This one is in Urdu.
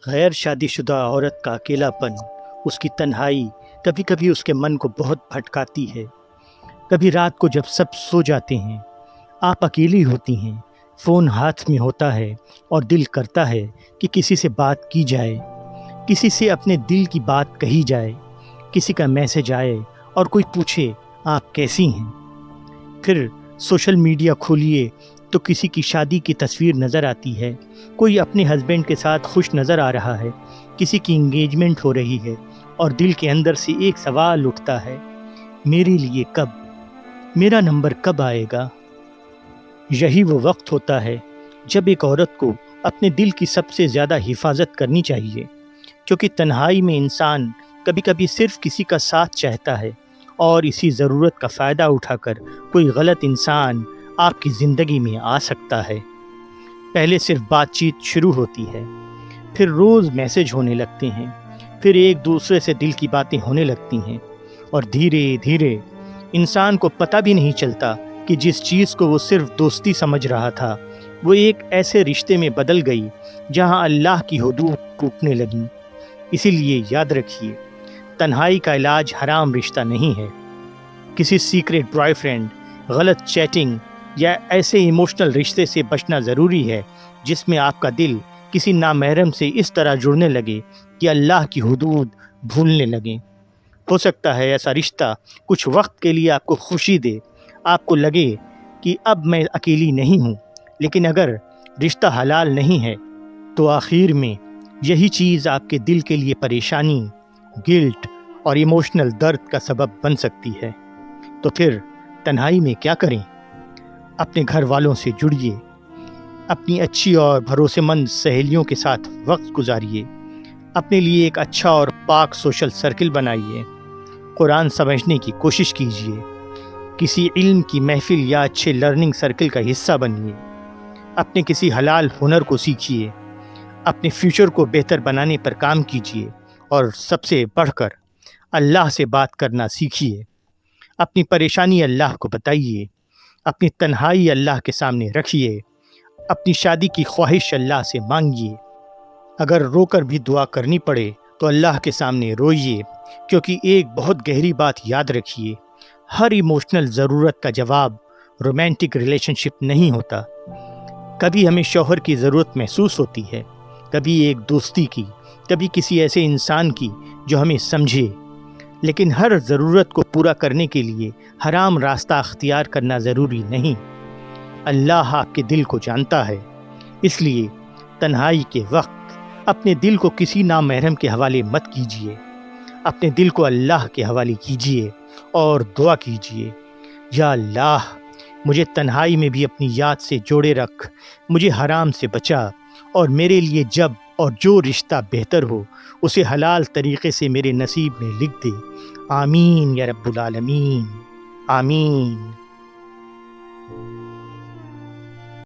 غیر شادی شدہ عورت کا اکیلا پن، اس کی تنہائی کبھی کبھی اس کے من کو بہت بھٹکاتی ہے۔ کبھی رات کو جب سب سو جاتے ہیں، آپ اکیلی ہوتی ہیں، فون ہاتھ میں ہوتا ہے اور دل کرتا ہے کہ کسی سے بات کی جائے، کسی سے اپنے دل کی بات کہی جائے، کسی کا میسج آئے اور کوئی پوچھے آپ کیسی ہیں۔ پھر سوشل میڈیا کھولیے تو کسی کی شادی کی تصویر نظر آتی ہے، کوئی اپنے ہسبینڈ کے ساتھ خوش نظر آ رہا ہے، کسی کی انگیجمنٹ ہو رہی ہے اور دل کے اندر سے ایک سوال اٹھتا ہے، میرے لیے کب، میرا نمبر کب آئے گا؟ یہی وہ وقت ہوتا ہے جب ایک عورت کو اپنے دل کی سب سے زیادہ حفاظت کرنی چاہیے، کیونکہ تنہائی میں انسان کبھی کبھی صرف کسی کا ساتھ چاہتا ہے، اور اسی ضرورت کا فائدہ اٹھا کر کوئی غلط انسان آپ کی زندگی میں آ سکتا ہے۔ پہلے صرف بات چیت شروع ہوتی ہے، پھر روز میسج ہونے لگتے ہیں، پھر ایک دوسرے سے دل کی باتیں ہونے لگتی ہیں، اور دھیرے دھیرے انسان کو پتہ بھی نہیں چلتا کہ جس چیز کو وہ صرف دوستی سمجھ رہا تھا، وہ ایک ایسے رشتے میں بدل گئی جہاں اللہ کی حدود ٹوٹنے لگیں۔ اسی لیے یاد رکھیے، تنہائی کا علاج حرام رشتہ نہیں ہے۔ کسی سیکریٹ بوائے فرینڈ، غلط چیٹنگ یا ایسے ایموشنل رشتے سے بچنا ضروری ہے جس میں آپ کا دل کسی نامحرم سے اس طرح جڑنے لگے کہ اللہ کی حدود بھولنے لگیں۔ ہو سکتا ہے ایسا رشتہ کچھ وقت کے لیے آپ کو خوشی دے، آپ کو لگے کہ اب میں اکیلی نہیں ہوں، لیکن اگر رشتہ حلال نہیں ہے تو آخر میں یہی چیز آپ کے دل کے لیے پریشانی، گلٹ اور ایموشنل درد کا سبب بن سکتی ہے۔ تو پھر تنہائی میں کیا کریں؟ اپنے گھر والوں سے جڑیے، اپنی اچھی اور بھروسے مند سہیلیوں کے ساتھ وقت گزاریے، اپنے لیے ایک اچھا اور پاک سوشل سرکل بنائیے، قرآن سمجھنے کی کوشش کیجیے، کسی علم کی محفل یا اچھے لرننگ سرکل کا حصہ بنیے، اپنے کسی حلال ہنر کو سیکھیے، اپنے فیوچر کو بہتر بنانے پر کام کیجیے، اور سب سے بڑھ کر اللہ سے بات کرنا سیکھیے۔ اپنی پریشانی اللہ کو بتائیے، اپنی تنہائی اللہ کے سامنے رکھیے، اپنی شادی کی خواہش اللہ سے مانگیے۔ اگر رو کر بھی دعا کرنی پڑے تو اللہ کے سامنے روئیے، کیونکہ ایک بہت گہری بات یاد رکھیے، ہر ایموشنل ضرورت کا جواب رومانٹک ریلیشن شپ نہیں ہوتا۔ کبھی ہمیں شوہر کی ضرورت محسوس ہوتی ہے، کبھی ایک دوستی کی، کبھی کسی ایسے انسان کی جو ہمیں سمجھے، لیکن ہر ضرورت کو پورا کرنے کے لیے حرام راستہ اختیار کرنا ضروری نہیں۔ اللہ آپ کے دل کو جانتا ہے، اس لیے تنہائی کے وقت اپنے دل کو کسی نامحرم کے حوالے مت کیجیے، اپنے دل کو اللہ کے حوالے کیجیے اور دعا کیجیے، یا اللہ مجھے تنہائی میں بھی اپنی یاد سے جوڑے رکھ، مجھے حرام سے بچا، اور میرے لیے جب اور جو رشتہ بہتر ہو اسے حلال طریقے سے میرے نصیب میں لکھ دے۔ آمین یا رب العالمین، آمین۔